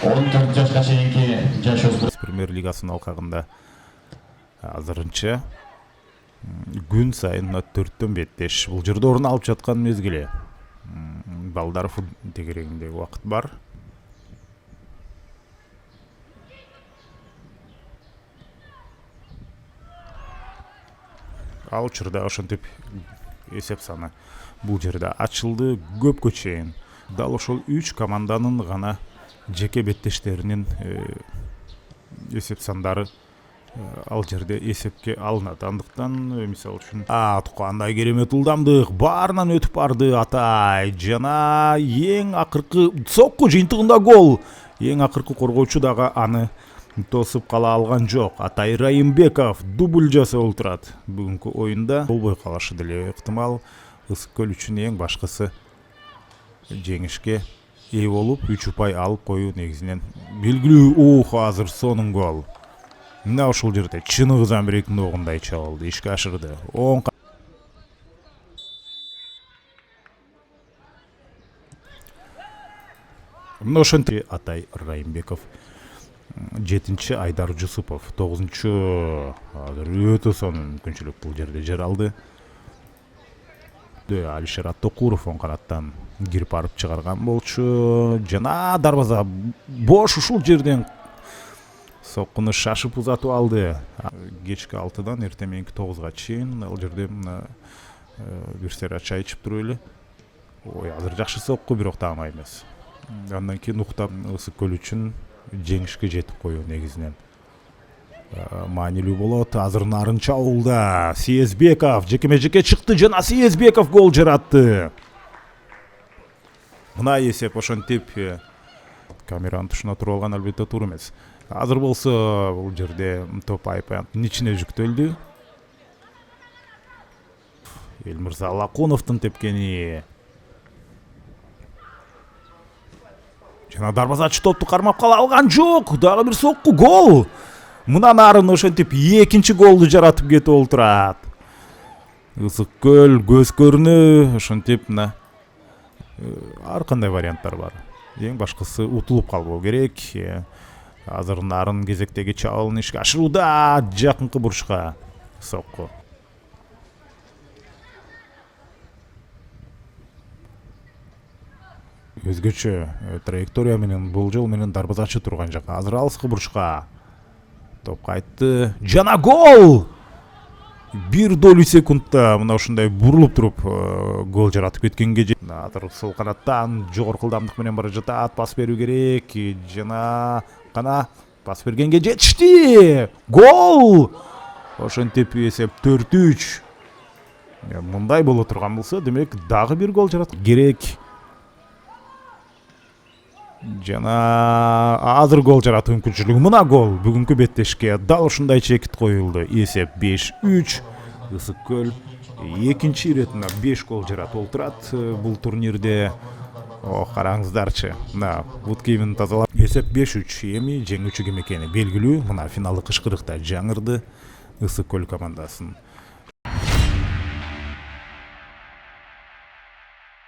14 жашка чейинки жашөспүрүм Премьер лигасынын алкагында азырынча күн сайын 4-төн беттеш. Бул жерде орун алып жаткан мезгили. Балдар тегерегиндеги убакыт бар. Ал учурда ошентип эсеп саны бул жерде ачылды көпкө чейин. Дал ошол 3 команданын гана жеке беттештеринин эсеп сандары ал жерде эсепке алынат. Андыктан мисалы үчүн кандай керемет ылдамдык баарынан өтүп барды Атай жана эң акыркы сокку жыйынтыгында гол. Эң акыркы коргоочу дагы аны тосуп кала алган жок. Атай Райымбеков дубль жасап турат. Бүгүнкү оюнда болбой калышы деле ыктымал. Ысык көл үчүн эң башкысы жеңишке ээ болуп 3 упай алып коюу негизинен белгилүү. Азыр сонун гол. Мына ошол жерде чыныгы Америктин огундай чабылды, ишке ашырды. Мына ошентип Атай Райымбеков, 7-чи Айдар Жусупов, 9-чу азыр өтө сонун мүмкүнчүлүк бул жерде жер алды. Алишер Аттокуров оң канаттан кирип барып чыгарган болчу. Жана дарбаза бош ушул жерден соккуну шашып узатып алды. Кечки 6-дан эртең мененки 9-га чейин ал жерде бир сера чай ичип туруп эле. Азыр жакшы сокку, бирок таамай эмес. Андан кийин уктап ысык көл үчүн жеңишке жетип коюу негизинен маанилүү болот. Азыр Нарынча ауылда Съезбеков жекеме-жеке чыкты жана Съезбеков гол жаратты. Мына эсеп ошентип камеранын тушуна туруп алган, албетте туура эмес. Азыр болсо бул жерде топ айпанттын ичине жүктөлдү. Элмирза Лакуновдун тепкени. Жана дарбазачы топту кармап кала алган жок. Дагы бир сокку гол. Мына Нарын ошентип экинчи голду жаратып кетип олтурат. Ысык көл көз көрүнү ошентип мына ар кандай варианттар бар. Эң башкысы утулуп калбоо керек. Азыр Нарын кезектеги чабуулун ишке ашырууда, жакынкы бурчка сокку. Өзгөчө траектория менен болжол менен дарбазачы турган жака. Азыр алыскы бурчка топ кайтты. Жана гол! 1 секундта мына ушундай бурулуп туруп гол жаратып кеткенге азыр сол канаттан жогорку ылдамдык менен бара жатат. Пас берүү керек. Жана кана пас бергенге жетишти. Гол! Ошентип эсеп 4-3. Мындай боло турган болсо, демек дагы бир гол жаратып керек. Жана азыр гол жаратуу мүмкүнчүлүгү. Мына гол бүгүнкү беттешке дал ушундай чекит коюлду. Эсеп 5-3. Ысык көл экинчи иретине 5 гол жаратып олтурат бул турнирде. Караңыздарчы. Мына Буткеймин тазалап эсеп 5-3. Эми жеңүүчү ким экени белгилүү. Мына финалдык кышкырыкта жаңырды Ысык көл командасын.